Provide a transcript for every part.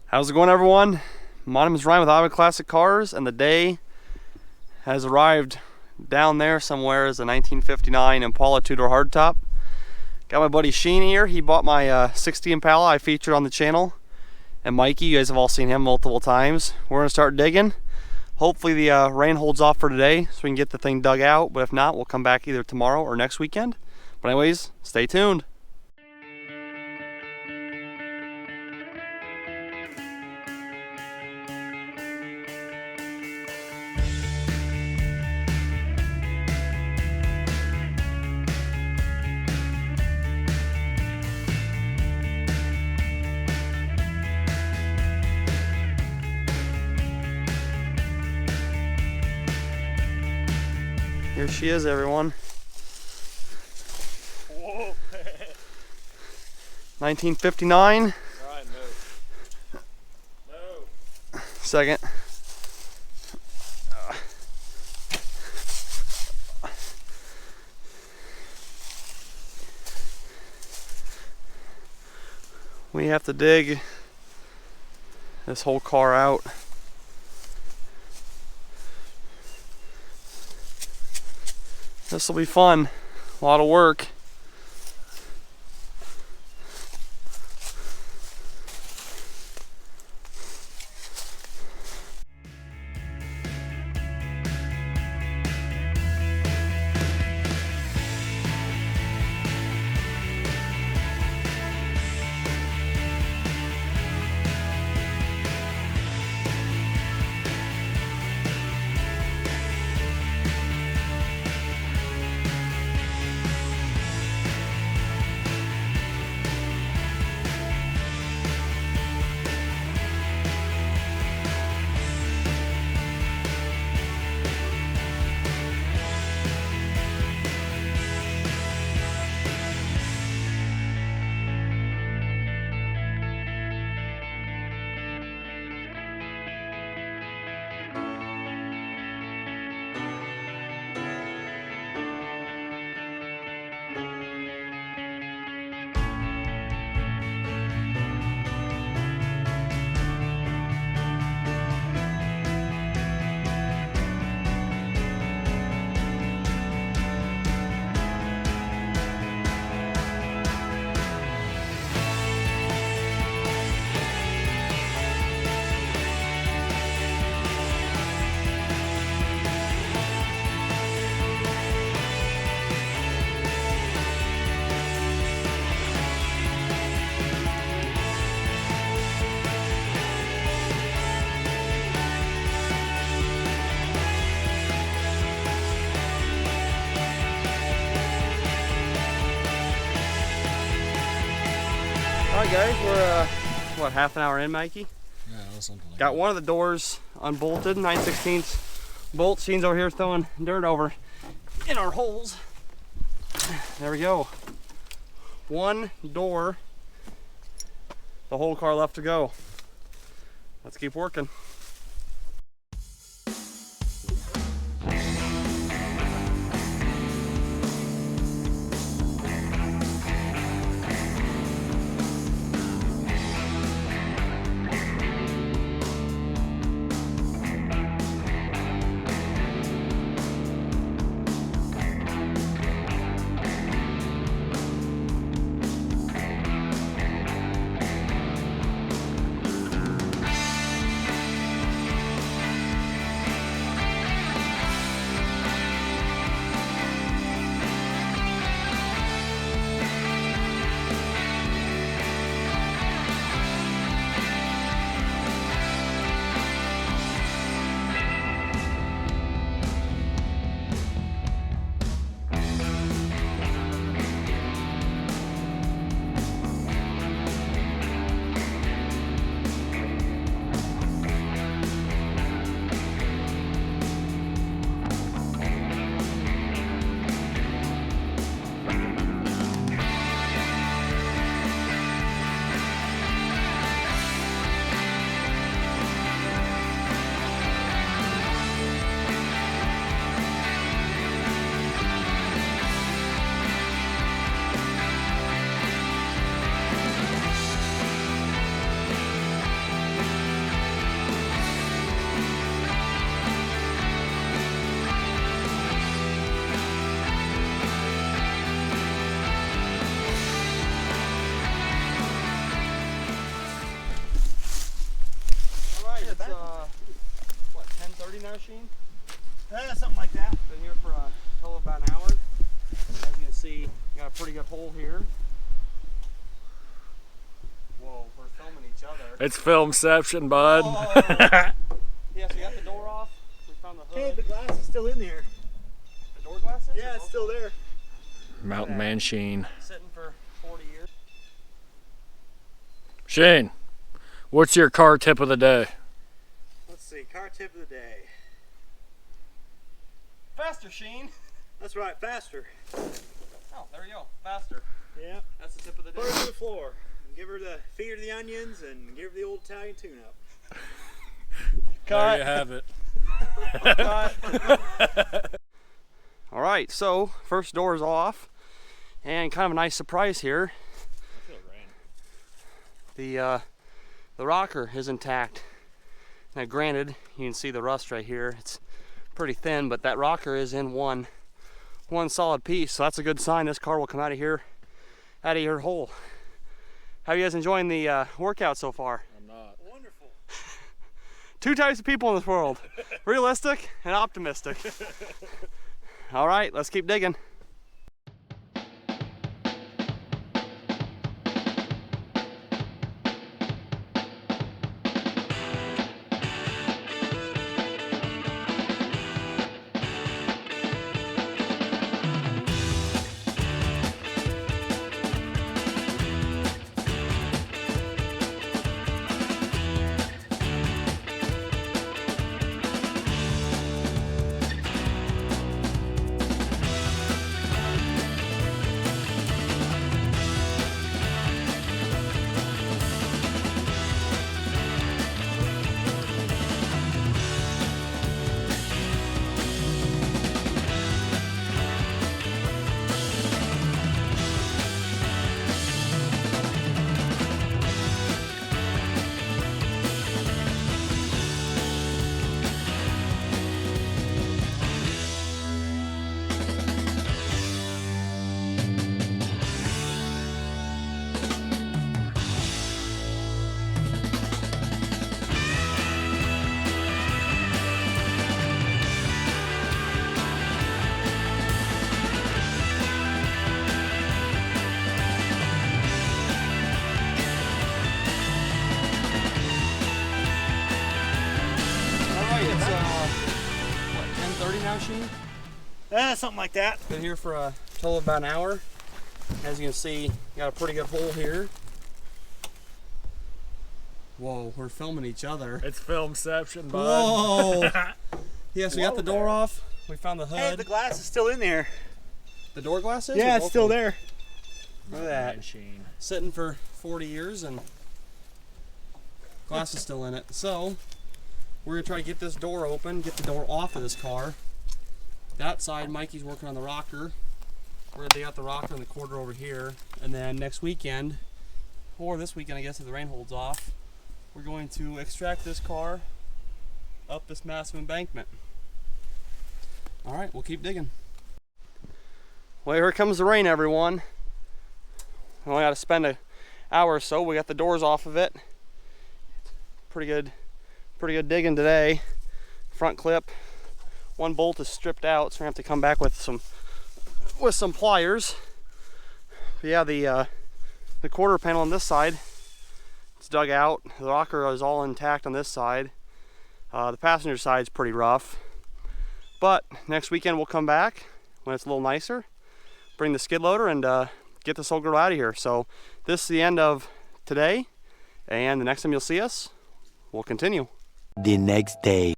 How's it going, everyone? My name is Ryan with Iowa Classic Cars, and the day has arrived. Down there somewhere is a 1959 Impala two-door hardtop. Got my buddy Sheen here. He bought my 60 Impala I featured on the channel. And Mikey, you guys have all seen him multiple times. We're going to start digging. Hopefully the rain holds off for today so we can get the thing dug out. But if not, we'll come back either tomorrow or next weekend. But anyways, stay tuned. Here she is, everyone. Whoa. 1959. Right, no. No. Second. We have to dig this whole car out. This will be fun. A lot of work. Alright guys, we're what, half an hour in, Mikey? Yeah, something like Got that. one of the doors unbolted, 9/16 bolt. Sheen's over here throwing dirt over in our holes. There we go. One door, the whole car left to go. Let's keep working. what, 10:30 now, Sheen? Something like that. Been here for a total of about an hour. As you can see, you got a pretty good hole here. Whoa, we're filming each other. It's filmception, bud. Yeah, so we got the door off. We found the hood. Hey, the glass is still in there. The door glass is? Yeah, it's still there. Mountain Man Sheen. Sitting for 40 years. Shane, what's your car tip of the day? Let's see, car tip of the day. Faster, Sheen. That's right, faster. Oh, there you go. Faster. Yeah. That's the tip of the day. Put her to the floor. Give her the feed her the onions and give her the old Italian tune-up. There you have it. All right, so first door is off, and kind of a nice surprise here. I feel rain. The rocker is intact. Now, granted, you can see the rust right here. It's pretty thin, but that rocker is in one solid piece, so that's a good sign. This car will come out of here whole. How are you guys enjoying the workout so far? I'm not. Wonderful. Two types of people in this world: realistic and optimistic. All right, let's keep digging. It's 10:30 now, Sheen? Something like that. Been here for a total of about an hour. As you can see, you got a pretty good hole here. Whoa, we're filming each other. It's filmception, bud. Whoa! Yeah, so we got the door there. off. We found the hood. Hey, the glass is still in there. The door glass is? Yeah, or it's both still of them? there. Look at that. Man Sheen. Sitting for 40 years and glass is still in it. So we're gonna try to get this door open, get the door off of this car. That side, Mikey's working on the rocker. We're gonna dig out the rocker in the quarter over here, and then next weekend, or this weekend I guess if the rain holds off, we're going to extract this car up this massive embankment. All right, we'll keep digging. Well, here comes the rain, everyone. We only got to spend an hour or so. We got the doors off of it. Pretty good digging today. Front clip, one bolt is stripped out, so we have to come back with some pliers. But yeah, the quarter panel on this side, it's dug out. The rocker is all intact on this side. The passenger side is pretty rough. But next weekend we'll come back when it's a little nicer, bring the skid loader and get this old girl out of here. So this is the end of today, and the next time you'll see us, we'll continue. The next day.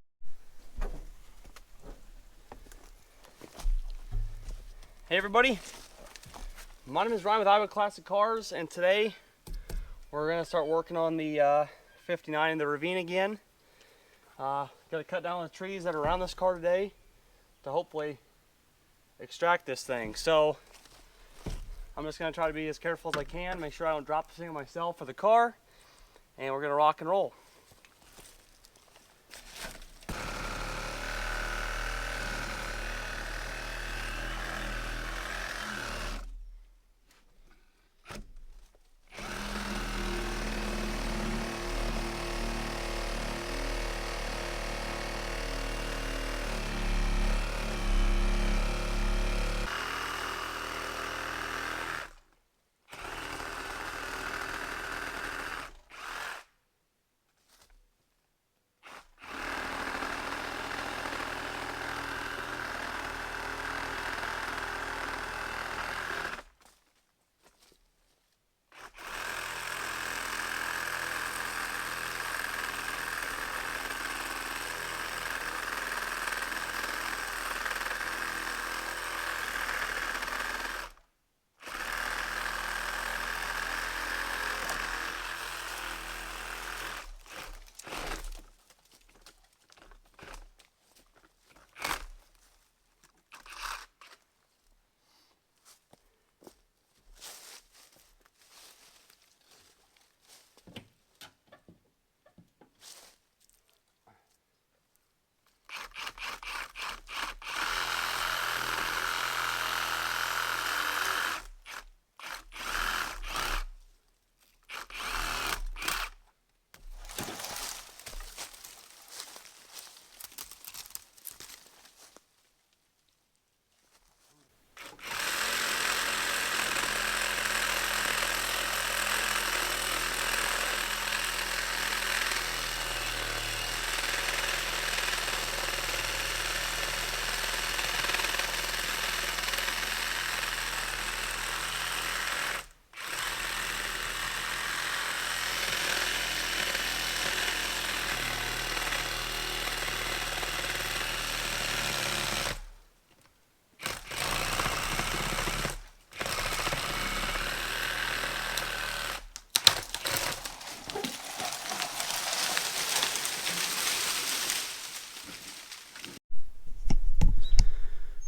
Hey everybody, my name is Ryan with Iowa Classic Cars, and today we're going to start working on the 59 in the Ravine again. Got to cut down the trees that are around this car today to hopefully extract this thing. So I'm just going to try to be as careful as I can, make sure I don't drop the thing on myself or the car, and we're going to rock and roll.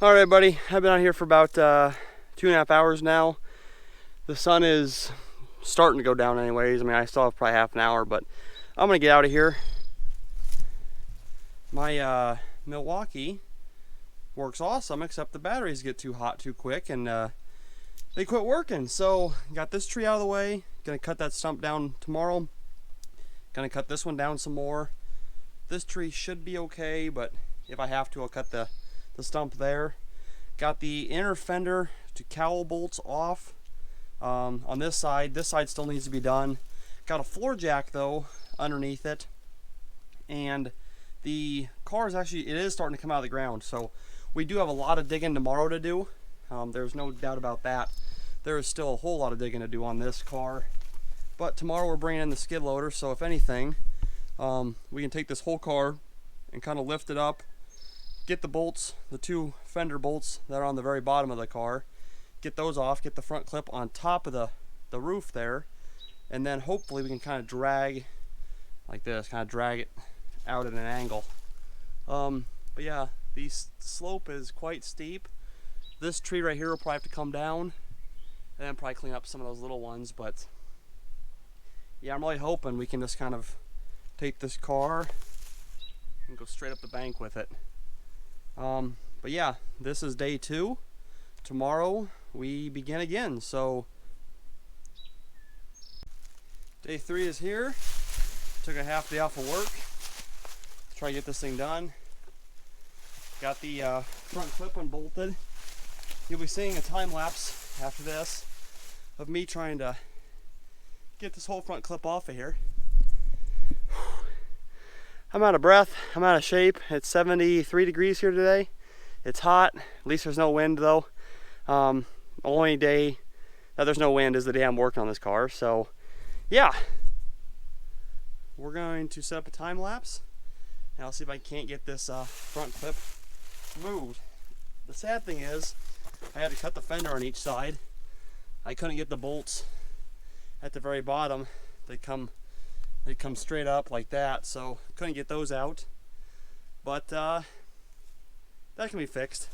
All right, buddy. I've been out here for about 2.5 hours now. The sun is starting to go down anyways. I mean, I still have probably half an hour, but I'm gonna get out of here. My Milwaukee works awesome, except the batteries get too hot too quick and they quit working. So got this tree out of the way. Gonna cut that stump down tomorrow. Gonna cut this one down some more. This tree should be okay, but if I have to, I'll cut the stump there. Got the inner fender to cowl bolts off on this side. This side still needs to be done. Got a floor jack though underneath it, and the car is actually, it is starting to come out of the ground. So we do have a lot of digging tomorrow to do. There's no doubt about that. There is still a whole lot of digging to do on this car, but tomorrow we're bringing in the skid loader. So if anything, we can take this whole car and kind of lift it up, get the bolts, the 2 fender bolts that are on the very bottom of the car, get those off, get the front clip on top of the roof there, and then hopefully we can kind of drag like this, kind of drag it out at an angle. But yeah, the slope is quite steep. This tree right here will probably have to come down and then probably clean up some of those little ones. But yeah, I'm really hoping we can just kind of take this car and go straight up the bank with it. But yeah, this is day 2. Tomorrow we begin again. So day 3 is here. Took a half day off of work. Try to get this thing done. Got the front clip unbolted. You'll be seeing a time lapse after this of me trying to get this whole front clip off of here. I'm out of breath, I'm out of shape. It's 73 degrees here today. It's hot, at least there's no wind though. Only day that there's no wind is the day I'm working on this car. So yeah, we're going to set up a time lapse and I'll see if I can't get this front clip moved. The sad thing is I had to cut the fender on each side. I couldn't get the bolts at the very bottom. They come straight up like that, so couldn't get those out. But that can be fixed.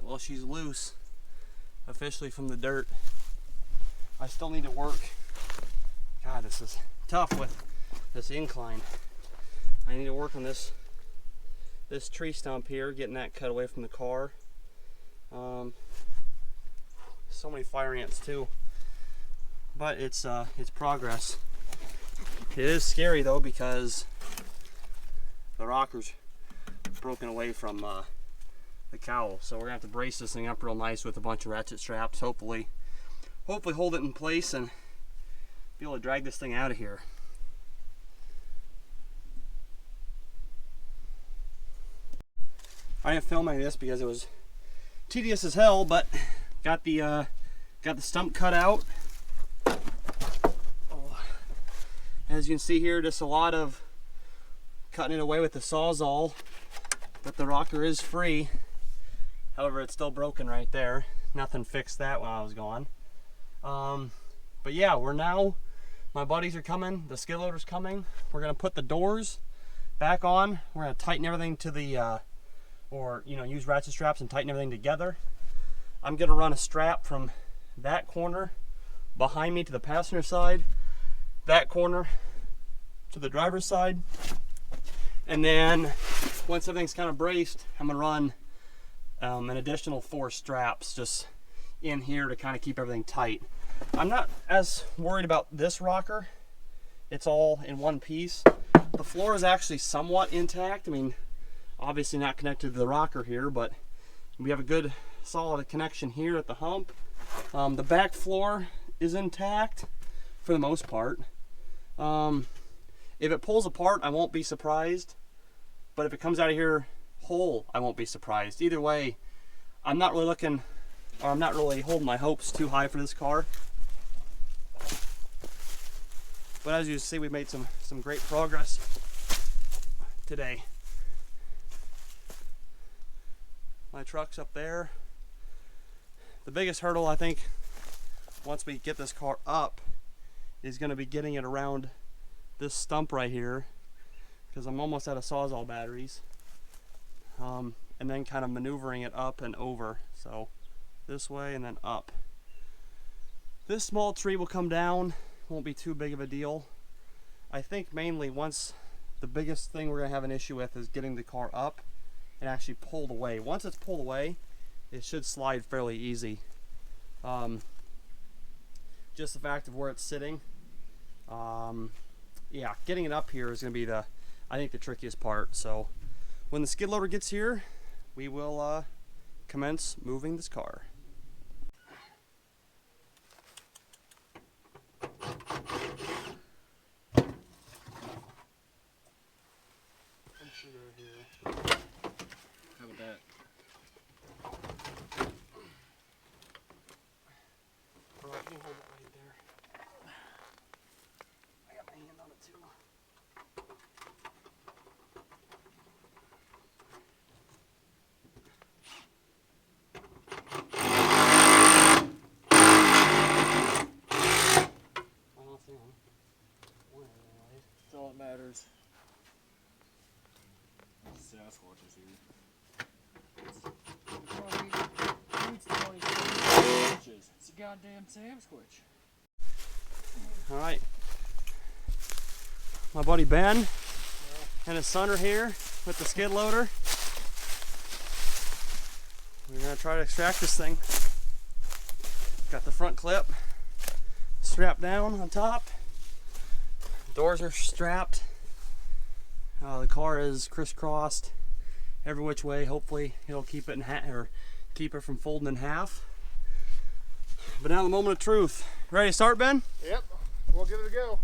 Well, she's loose officially from the dirt. I still need to work. God, this is tough with this incline. I need to work on this tree stump here, getting that cut away from the car. So many fire ants too. but it's progress. It is scary though because the rocker's broken away from the cowl, so we're gonna have to brace this thing up real nice with a bunch of ratchet straps. Hopefully hold it in place and be able to drag this thing out of here. I didn't film any of this because it was tedious as hell, but got the stump cut out. Oh. As you can see here, just a lot of cutting it away with the Sawzall, but the rocker is free. However, it's still broken right there. Nothing fixed that while I was gone. But yeah, my buddies are coming, the skid loader's coming. We're gonna put the doors back on. We're gonna tighten everything to the, use ratchet straps and tighten everything together. I'm gonna run a strap from that corner behind me to the passenger side, that corner to the driver's side, and then once everything's kind of braced, I'm gonna run an additional 4 straps just in here to kind of keep everything tight. I'm not as worried about this rocker. It's all in one piece. The floor is actually somewhat intact. I mean, obviously not connected to the rocker here, but we have a good solid connection here at the hump. The back floor is intact for the most part. If it pulls apart, I won't be surprised, but if it comes out of here whole, I won't be surprised. Either way, I'm not really holding my hopes too high for this car. But as you see, we made some great progress today. My truck's up there. The biggest hurdle, I think, once we get this car up, is going to be getting it around this stump right here, because I'm almost out of Sawzall batteries, and then kind of maneuvering it up and over. So this way and then up. This small tree will come down, won't be too big of a deal. I think mainly the biggest thing we're going to have an issue with is getting the car up and actually pulled away. Once it's pulled away, it should slide fairly easy. Just the fact of where it's sitting. Yeah, getting it up here is going to be I think the trickiest part. So when the skid loader gets here, we will commence moving this car. How about that? Bro, you can hold it right there. I got my hand on it too. That's all that matters. Sasquatch is here. It's a goddamn Sasquatch. Alright. My buddy Ben and his son are here with the skid loader. We're going to try to extract this thing. Got the front clip strapped down on top. Doors are strapped. The car is crisscrossed every which way. Hopefully it'll keep it keep it from folding in half. But now the moment of truth. Ready to start, Ben? Yep, we'll give it a go.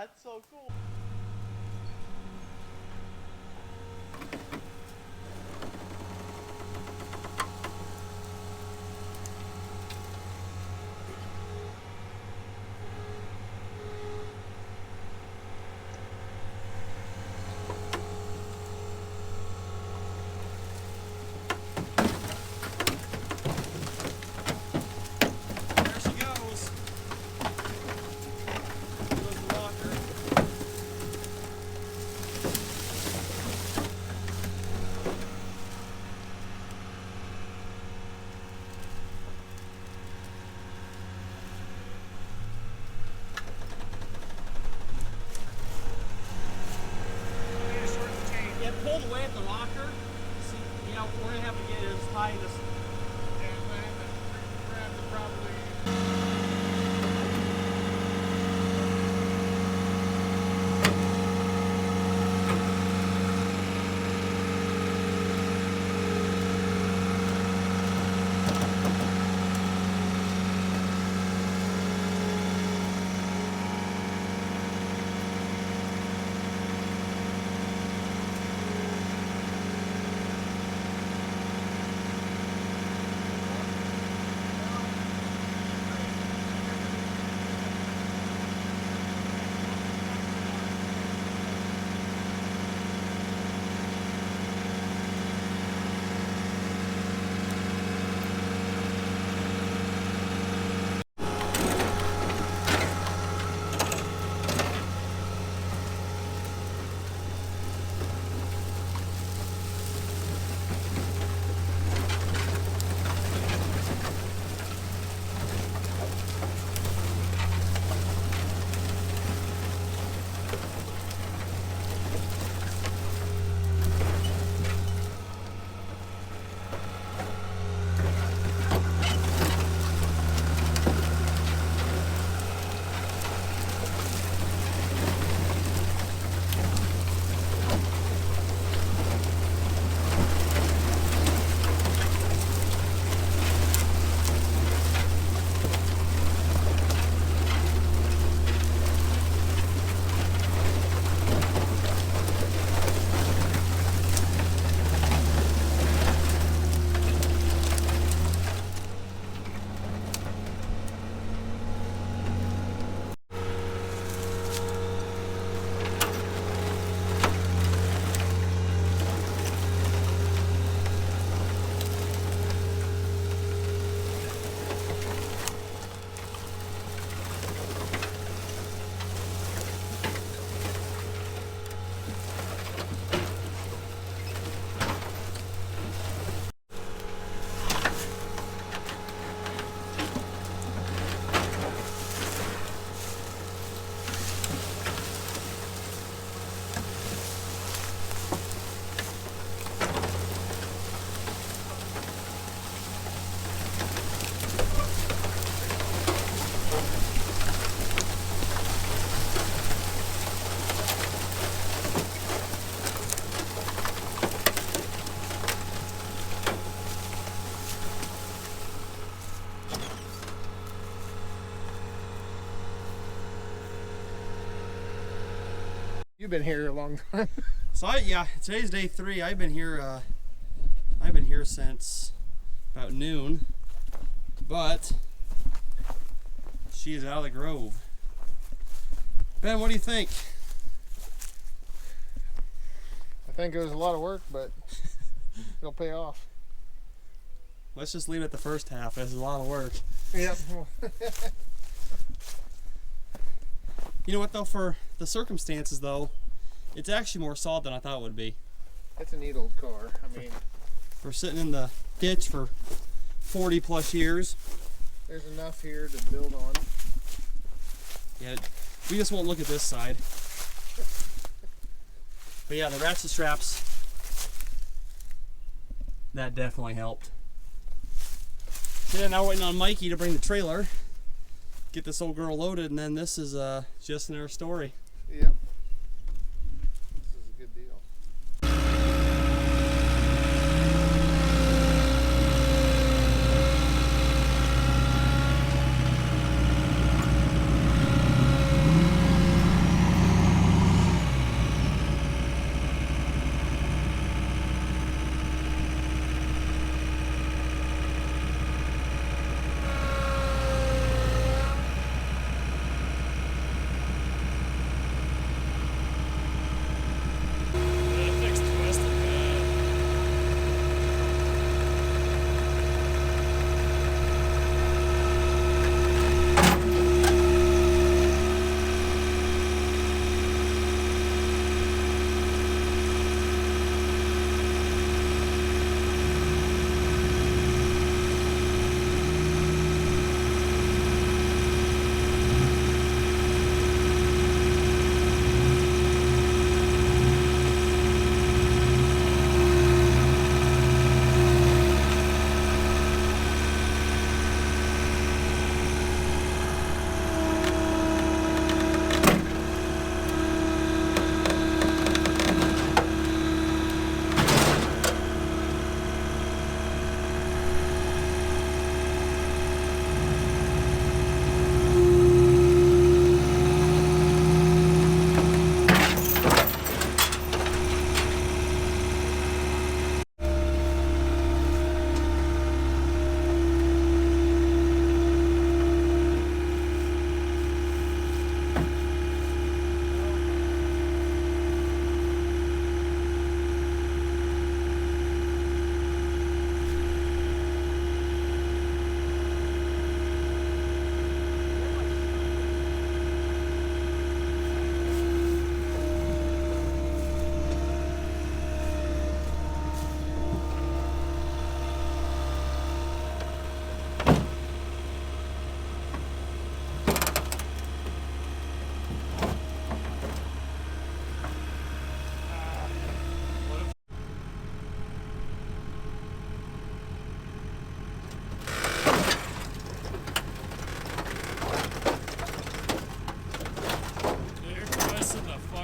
That's so cool. There she goes. There goes the locker. Yeah, pulled away at the locker. See, you know, we're gonna have to get it as high as You've been here a long time. So yeah, today's day 3. I've been here since about noon, but she is out of the grove. Ben, what do you think? I think it was a lot of work, but it'll pay off. Let's just leave it at the first half. It's a lot of work. Yep. You know what though, for the circumstances though, it's actually more solid than I thought it would be. It's a neat old car. I mean, We're sitting in the ditch for 40 plus years. there's enough here to build on. Yeah, we just won't look at this side. But yeah, the ratchet straps, that definitely helped. So yeah, now we're waiting on Mikey to bring the trailer, get this old girl loaded, and then this is just another story. Yep. This is a good deal.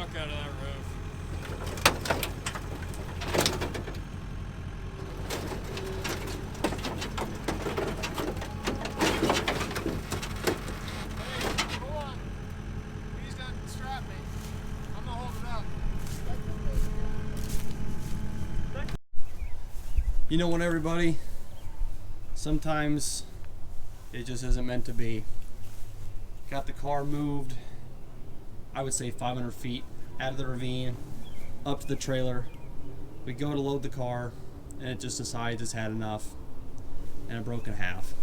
fuck out of that roof. Hey, hold on. Please don't strap me. I'm gonna hold it up. You know what, everybody? Sometimes it just isn't meant to be. Got the car moved, I would say 500 feet out of the ravine, up to the trailer. We go to load the car, and it just decides it's had enough, and it broke in half.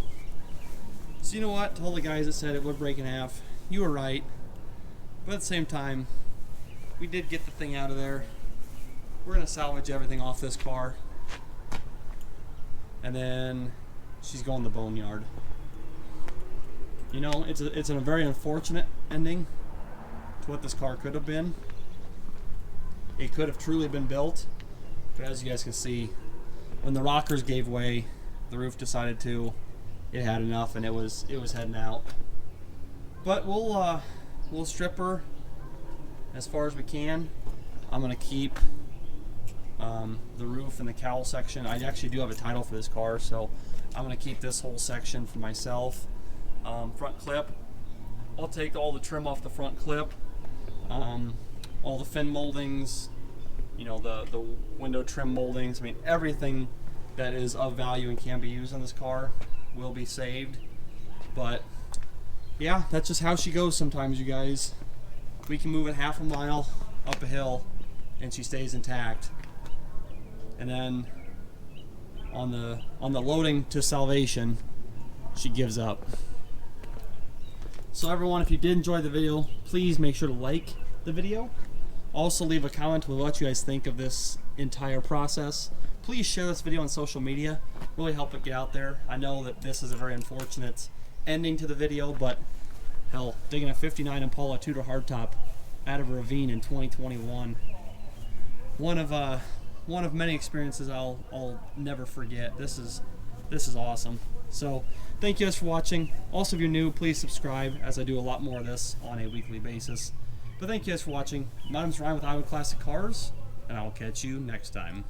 So you know what? To all the guys that said it would break in half, you were right. But at the same time, we did get the thing out of there. We're gonna salvage everything off this car, and then she's going to the boneyard. You know, it's a very unfortunate ending to what this car could have been. It could have truly been built, but as you guys can see, when the rockers gave way, the roof decided it had enough, and it was heading out. But we'll strip her as far as we can. I'm gonna keep the roof and the cowl section. I actually do have a title for this car, so I'm gonna keep this whole section for myself. Front clip, I'll take all the trim off the front clip, all the fin moldings, you know, the window trim moldings. I mean, everything that is of value and can be used on this car will be saved. But yeah, that's just how she goes sometimes, you guys. We can move it half a mile up a hill and she stays intact. And then on the loading to salvation, she gives up. So everyone, if you did enjoy the video, please make sure to like the video. Also leave a comment with what you guys think of this entire process. Please share this video on social media. Really help it get out there. I know that this is a very unfortunate ending to the video, but hell, digging a 59 Impala two-door hardtop out of a ravine in 2021. One of many experiences I'll never forget. This is awesome. So thank you guys for watching. Also, if you're new, please subscribe, as I do a lot more of this on a weekly basis. But thank you guys for watching. My name's Ryan with Iowa Classic Cars, and I will catch you next time.